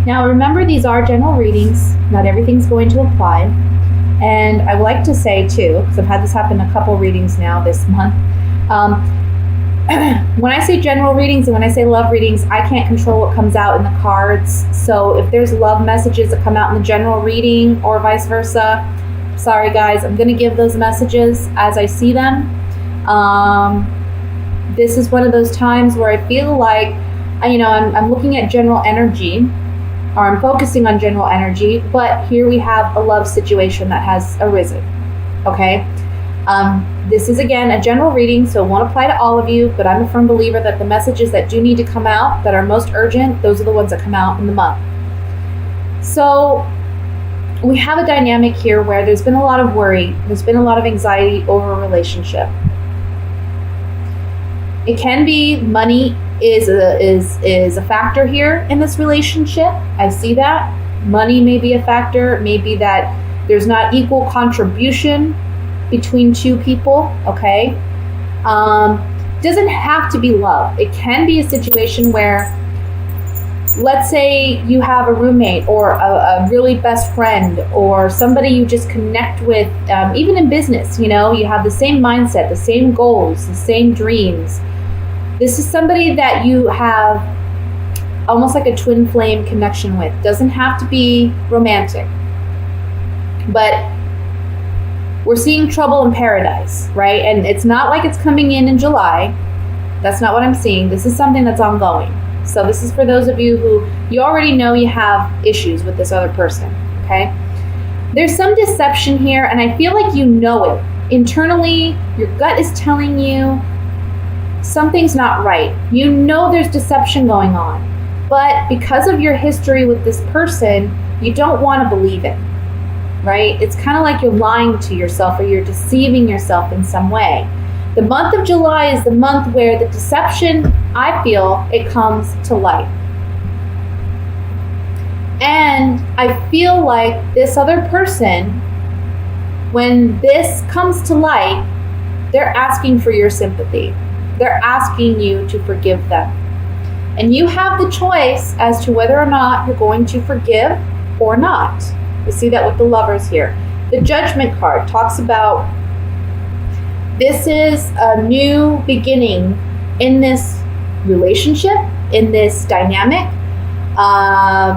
Now remember, these are general readings. Not everything's going to apply. And I would like to say too, because I've had this happen a couple readings now this month, when I say general readings and when I say love readings, I can't control what comes out in the cards. So if there's love messages that come out in the general reading or vice versa, sorry guys, I'm going to give those messages as I see them. This is one of those times where I feel like, I'm looking at general energy, or I'm focusing on general energy, but here we have a love situation that has arisen, okay? This is, again, a general reading, so it won't apply to all of you, but I'm a firm believer that the messages that do need to come out, that are most urgent, those are the ones that come out in the month. So we have a dynamic here where there's been a lot of worry, there's been a lot of anxiety over a relationship. It can be money is a factor here in this relationship. I see that. Money may be a factor, maybe that there's not equal contribution between two people, okay? Doesn't have to be love. It can be a situation where, let's say you have a roommate or a really best friend or somebody you just connect with, even in business, you have the same mindset, the same goals, the same dreams. This is somebody that you have almost like a twin flame connection with. Doesn't have to be romantic, but we're seeing trouble in paradise, right? And it's not like it's coming in July. That's not what I'm seeing. This is something that's ongoing. So this is for those of you who you already know you have issues with this other person, okay? There's some deception here, and I feel like you know it. Internally, your gut is telling you something's not right. You know there's deception going on. But because of your history with this person, you don't want to believe it. Right? It's kind of like you're lying to yourself or you're deceiving yourself in some way. The month of July is the month where the deception, I feel, it comes to light. And I feel like this other person, when this comes to light, they're asking for your sympathy. They're asking you to forgive them. And you have the choice as to whether or not you're going to forgive or not. You see that with the Lovers here. The Judgment card talks about this is a new beginning in this relationship, in this dynamic.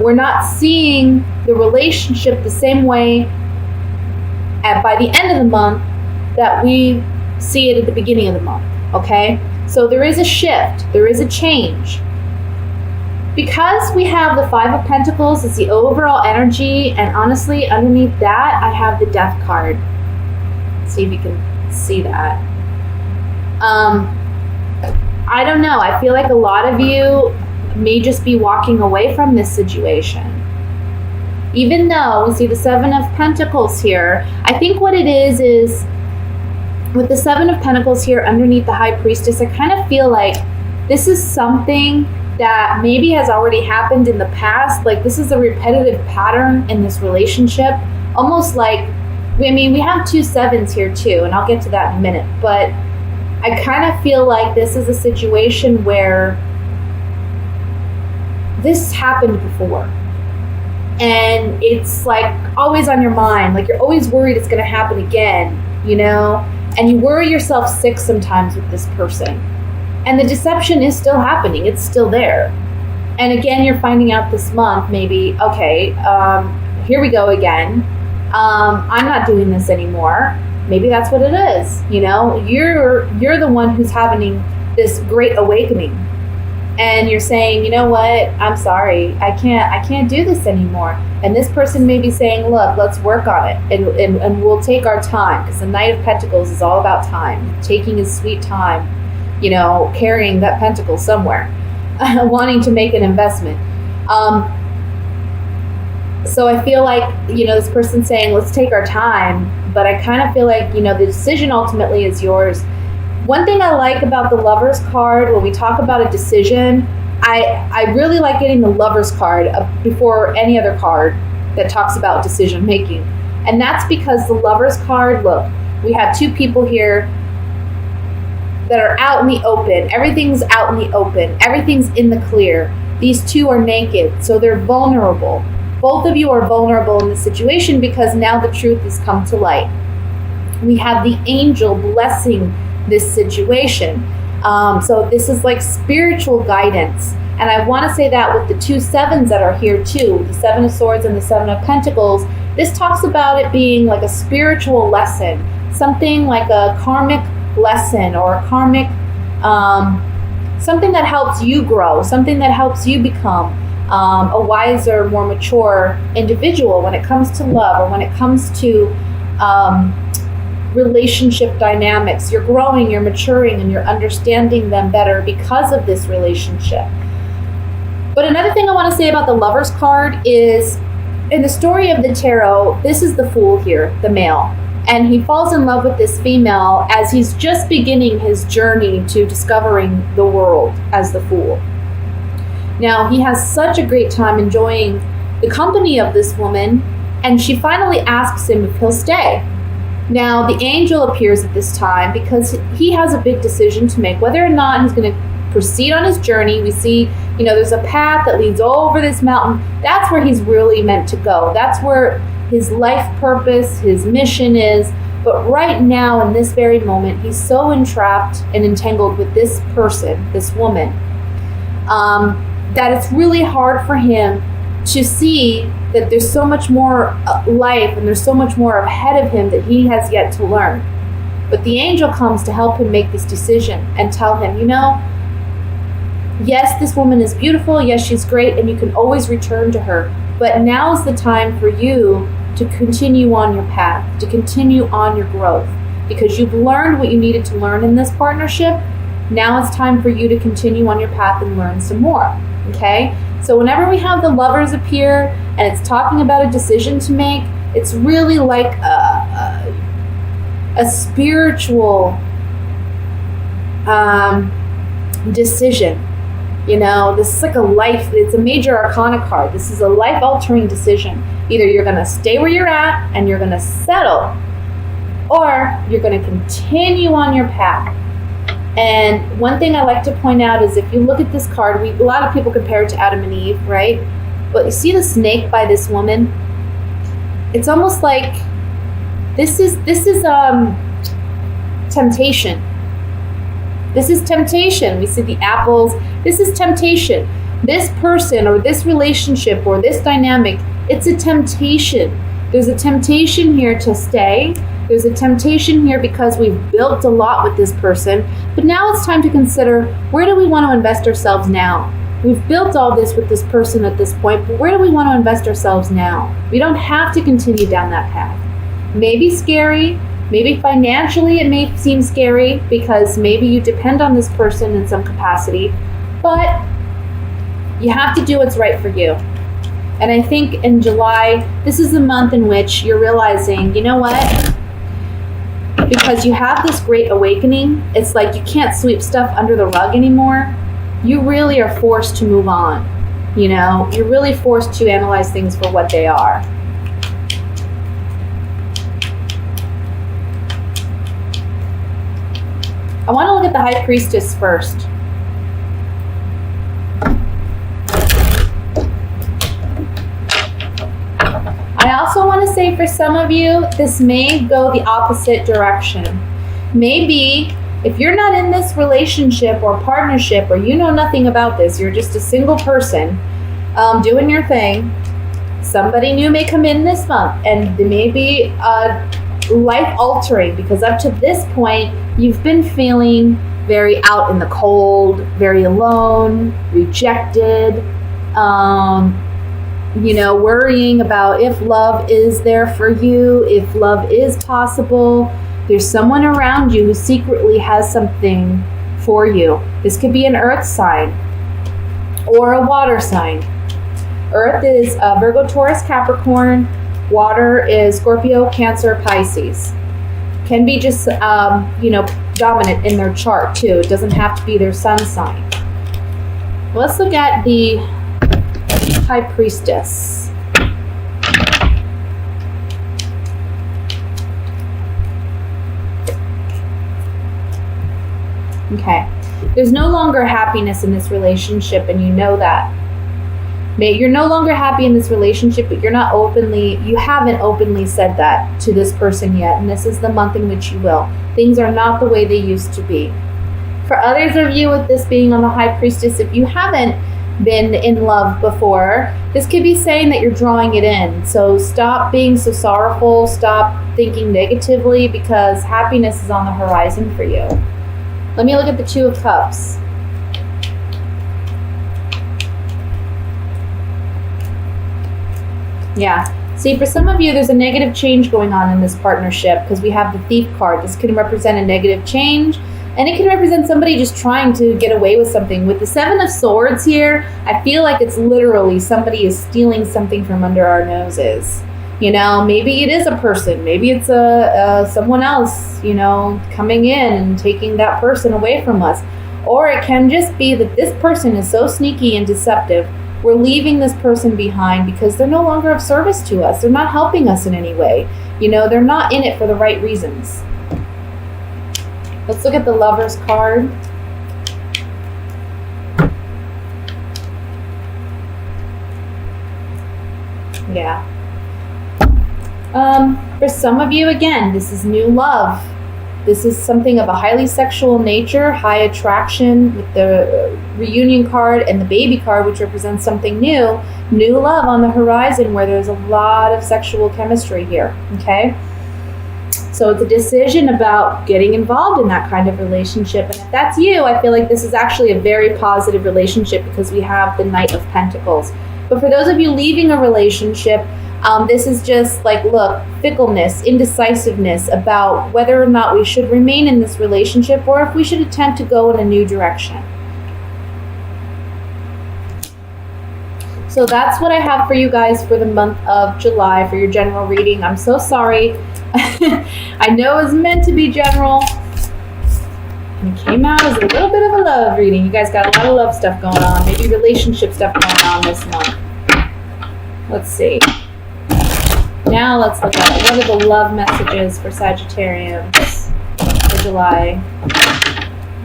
We're not seeing the relationship the same way by the end of the month that we see it at the beginning of the month, okay? So there is a shift, there is a change. Because we have the Five of Pentacles as the overall energy, and honestly, underneath that, I have the Death card. Let's see if you can see that. I don't know. I feel like a lot of you may just be walking away from this situation. Even though we see the Seven of Pentacles here, I think what it is with the Seven of Pentacles here underneath the High Priestess, I kind of feel like this is something that maybe has already happened in the past. Like this is a repetitive pattern in this relationship. Almost like, we have two sevens here too, and I'll get to that in a minute. But I kind of feel like this is a situation where this happened before. And it's like always on your mind. Like you're always worried it's going to happen again, And you worry yourself sick sometimes with this person. And the deception is still happening. It's still there. And again, you're finding out this month, maybe, okay, here we go again. I'm not doing this anymore. Maybe that's what it is. You're the one who's having this great awakening. And you're saying, you know what? I'm sorry. I can't do this anymore. And this person may be saying, look, let's work on it. And we'll take our time. Because the Knight of Pentacles is all about time. Taking his sweet time. Carrying that pentacle somewhere, wanting to make an investment. So I feel like, this person saying, let's take our time, but I kind of feel like, the decision ultimately is yours. One thing I like about the Lovers card, when we talk about a decision, I really like getting the Lovers card before any other card that talks about decision making. And that's because the Lovers card, look, we have two people here that are out in the open. Everything's out in the open. Everything's in the clear. These two are naked, so they're vulnerable. Both of you are vulnerable in this situation because now the truth has come to light. We have the angel blessing this situation. So this is like spiritual guidance. And I want to say that with the 2 sevens that are here too, the 7 of Swords and the 7 of Pentacles, this talks about it being like a spiritual lesson, something like a karmic lesson or a karmic, something that helps you grow, something that helps you become a wiser, more mature individual when it comes to love or when it comes to relationship dynamics. You're growing, you're maturing, and you're understanding them better because of this relationship. But another thing I want to say about the Lovers card is, in the story of the tarot, this is the Fool here, the male. And he falls in love with this female as he's just beginning his journey to discovering the world as the Fool. Now, he has such a great time enjoying the company of this woman, and she finally asks him if he'll stay. Now, the angel appears at this time because he has a big decision to make, whether or not he's going to proceed on his journey. We see, there's a path that leads over this mountain. That's where he's really meant to go. That's where his life purpose, his mission is. But right now, in this very moment, he's so entrapped and entangled with this person, this woman, that it's really hard for him to see that there's so much more life and there's so much more ahead of him that he has yet to learn. But the angel comes to help him make this decision and tell him, yes, this woman is beautiful. Yes, she's great. And you can always return to her. But now is the time for you to continue on your path, to continue on your growth, because you've learned what you needed to learn in this partnership. Now it's time for you to continue on your path and learn some more. Okay? So whenever we have the Lovers appear and it's talking about a decision to make, it's really like a spiritual decision. This is like a life, it's a major arcana card. This is a life-altering decision. Either you're going to stay where you're at and you're going to settle, or you're going to continue on your path. And one thing I like to point out is if you look at this card, a lot of people compare it to Adam and Eve, right? But you see the snake by this woman? It's almost like this is temptation. This is temptation. We see the apples. This is temptation. This person or this relationship or this dynamic, it's a temptation. There's a temptation here to stay. There's a temptation here because we've built a lot with this person. But now it's time to consider, where do we want to invest ourselves now? We've built all this with this person at this point, but where do we want to invest ourselves now? We don't have to continue down that path. Maybe scary. Maybe financially it may seem scary because maybe you depend on this person in some capacity, but you have to do what's right for you. And I think in July, this is the month in which you're realizing, you know what? Because you have this great awakening, it's like you can't sweep stuff under the rug anymore. You really are forced to move on. You're really forced to analyze things for what they are. I want to look at the High Priestess first. I also want to say for some of you, this may go the opposite direction. Maybe if you're not in this relationship or partnership, or you know nothing about this, you're just a single person doing your thing, somebody new may come in this month, and there may be life-altering, because up to this point, you've been feeling very out in the cold, very alone, rejected, worrying about if love is there for you, if love is possible. There's someone around you who secretly has something for you. This could be an earth sign or a water sign. Earth is Virgo, Taurus, Capricorn. Water is Scorpio, Cancer, Pisces. Can be just, dominant in their chart too. It doesn't have to be their sun sign. Let's look at the High Priestess. Okay. There's no longer happiness in this relationship, and you know that. You're no longer happy in this relationship, but you haven't openly said that to this person yet, and this is the month in which you will. Things are not the way they used to be. For others of you, with this being on the High Priestess, if you haven't been in love before, this could be saying that you're drawing it in. So stop being so sorrowful, stop thinking negatively, because happiness is on the horizon for you. Let me look at the Two of Cups. Yeah. See, for some of you, there's a negative change going on in this partnership because we have the Thief card. This can represent a negative change, and it can represent somebody just trying to get away with something. With the Seven of Swords here, I feel like it's literally somebody is stealing something from under our noses. You know, maybe it is a person. Maybe it's someone else, you know, coming in and taking that person away from us. Or it can just be that this person is so sneaky and deceptive. We're leaving this person behind because they're no longer of service to us. They're not helping us in any way. You know, they're not in it for the right reasons. Let's look at the Lover's card. Yeah. For some of you, again, this is new love. This is something of a highly sexual nature, high attraction with the reunion card and the baby card, which represents something new. New love on the horizon where there's a lot of sexual chemistry here, okay? So it's a decision about getting involved in that kind of relationship. And if that's you, I feel like this is actually a very positive relationship because we have the Knight of Pentacles. But for those of you leaving a relationship, this is just like, look, fickleness, indecisiveness about whether or not we should remain in this relationship or if we should attempt to go in a new direction. So that's what I have for you guys for the month of July for your general reading. I'm so sorry. I know it was meant to be general. And it came out as a little bit of a love reading. You guys got a lot of love stuff going on. Maybe relationship stuff going on this month. Let's see. Now let's look at what are the love messages for Sagittarius for July.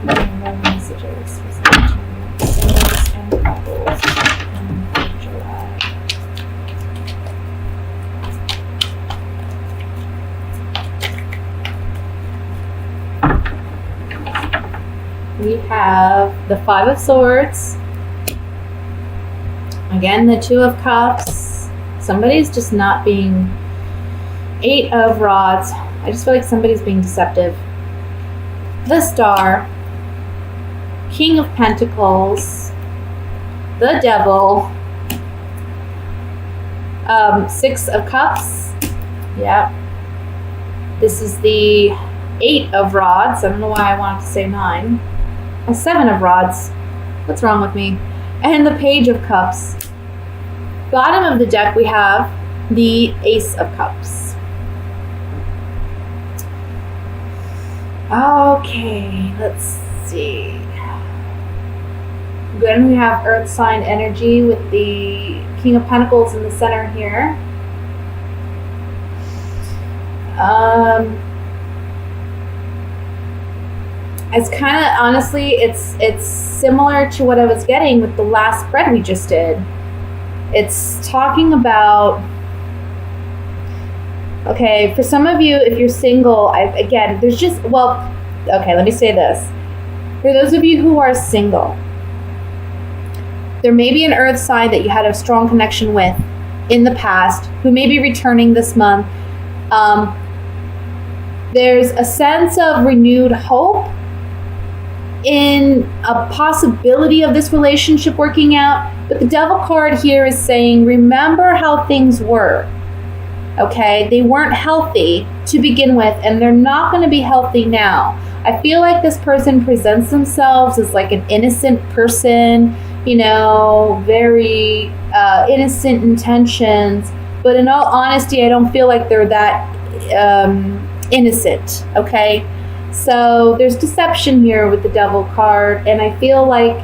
Love messages for Sagittarius, singles and couples for July. We have the Five of Swords. Again, the Two of Cups. Somebody's just not being. Eight of Rods. I just feel like somebody's being deceptive. The Star. King of Pentacles. The Devil. Six of Cups. Yeah. This is the Eight of Rods. I don't know why I wanted to say 9. A Seven of Rods. What's wrong with me? And the Page of Cups. Bottom of the deck we have the Ace of Cups. Okay, let's see. Then we have Earth sign energy with the King of Pentacles in the center here. It's kind of, honestly, it's similar to what I was getting with the last spread we just did. It's talking about, okay, for some of you, if you're single, there's just, okay, let me say this. For those of you who are single, there may be an earth sign that you had a strong connection with in the past who may be returning this month. There's a sense of renewed hope in a possibility of this relationship working out. But the Devil card here is saying, remember how things were. Okay, they weren't healthy to begin with, and they're not going to be healthy now. I feel like this person presents themselves as like an innocent person, you know, very innocent intentions. But in all honesty, I don't feel like they're that innocent, okay? So there's deception here with the Devil card, and I feel like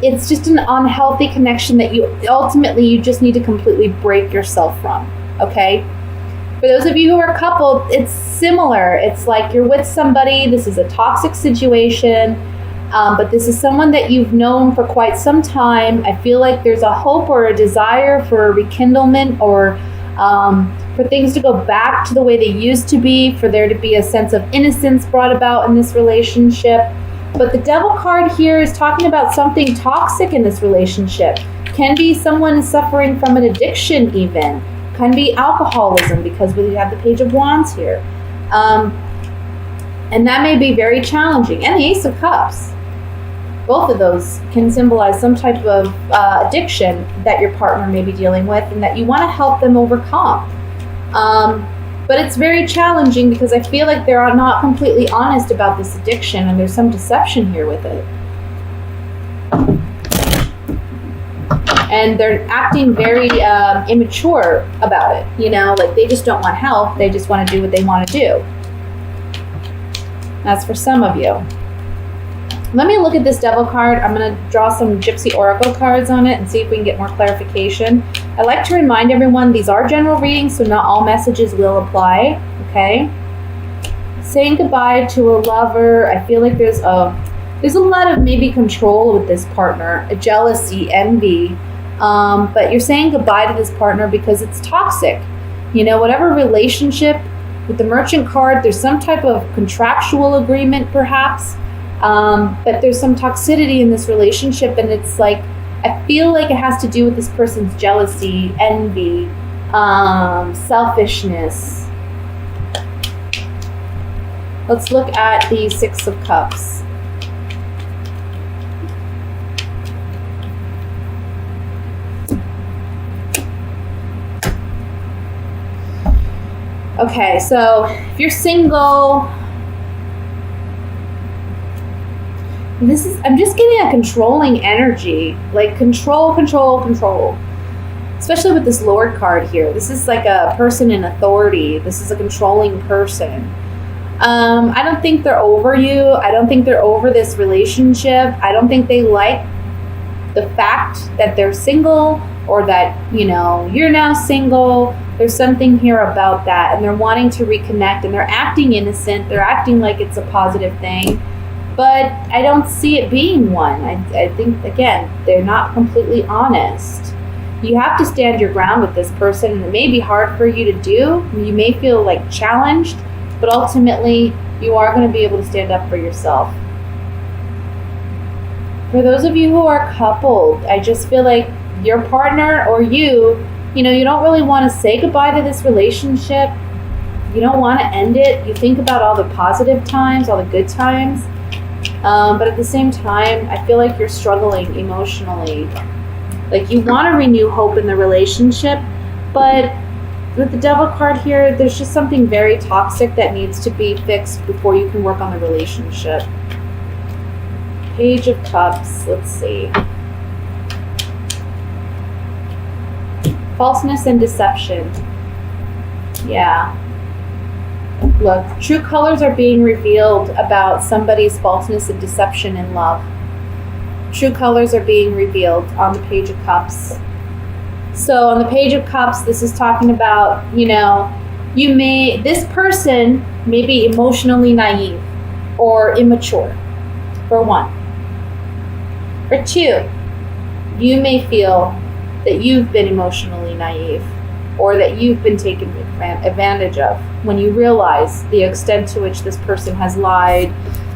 it's just an unhealthy connection that you just need to completely break yourself from, okay? For those of you who are coupled, it's similar. It's like you're with somebody, this is a toxic situation, But this is someone that you've known for quite some time. I feel like there's a hope or a desire for a rekindlement, or for things to go back to the way they used to be, for there to be a sense of innocence brought about in this relationship. But the Devil card here is talking about something toxic in this relationship. Can be someone suffering from an addiction even. Can be alcoholism, because we have the Page of Wands here. And that may be very challenging. And the Ace of Cups. Both of those can symbolize some type of addiction that your partner may be dealing with and that you want to help them overcome. But it's very challenging because I feel like they're not completely honest about this addiction, and there's some deception here with it. And they're acting very immature about it. You know, like they just don't want help. They just want to do what they want to do. That's for some of you. Let me look at this Devil card. I'm going to draw some Gypsy Oracle cards on it and see if we can get more clarification. I like to remind everyone these are general readings, so not all messages will apply. Okay? Saying goodbye to a lover. I feel like there's a lot of maybe control with this partner, a jealousy, envy. But you're saying goodbye to this partner because it's toxic. You know, whatever relationship, with the Merchant card, there's some type of contractual agreement perhaps. But there's some toxicity in this relationship, and it's like, I feel like it has to do with this person's jealousy, envy, selfishness. Let's look at the Six of Cups. Okay, so if you're single, I'm just getting a controlling energy, like control. Especially with this Lord card here. This is like a person in authority. This is a controlling person. I don't think they're over you. I don't think they're over this relationship. I don't think they like the fact that they're single, or that, you know, you're now single. There's something here about that, and they're wanting to reconnect, and they're acting innocent. They're acting like it's a positive thing. But I don't see it being one. I think, again, they're not completely honest. You have to stand your ground with this person, and it may be hard for you to do. You may feel like challenged, but ultimately you are going to be able to stand up for yourself. For those of you who are coupled, I just feel like your partner or you know, you don't really want to say goodbye to this relationship. You don't want to end it. You think about all the positive times, all the good times. But at the same time, I feel like you're struggling emotionally. Like you want to renew hope in the relationship, but with the Devil card here, there's just something very toxic that needs to be fixed before you can work on the relationship. Page of Cups, let's see. Falseness and deception. Yeah. Look, true colors are being revealed about somebody's falseness and deception in love. True colors are being revealed on the Page of Cups. So on the Page of Cups, this is talking about, you know, this person may be emotionally naive or immature, for one. For two, you may feel that you've been emotionally naive, or that you've been taken advantage of when you realize the extent to which this person has lied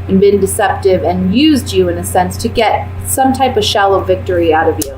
and been deceptive and used you in a sense to get some type of shallow victory out of you.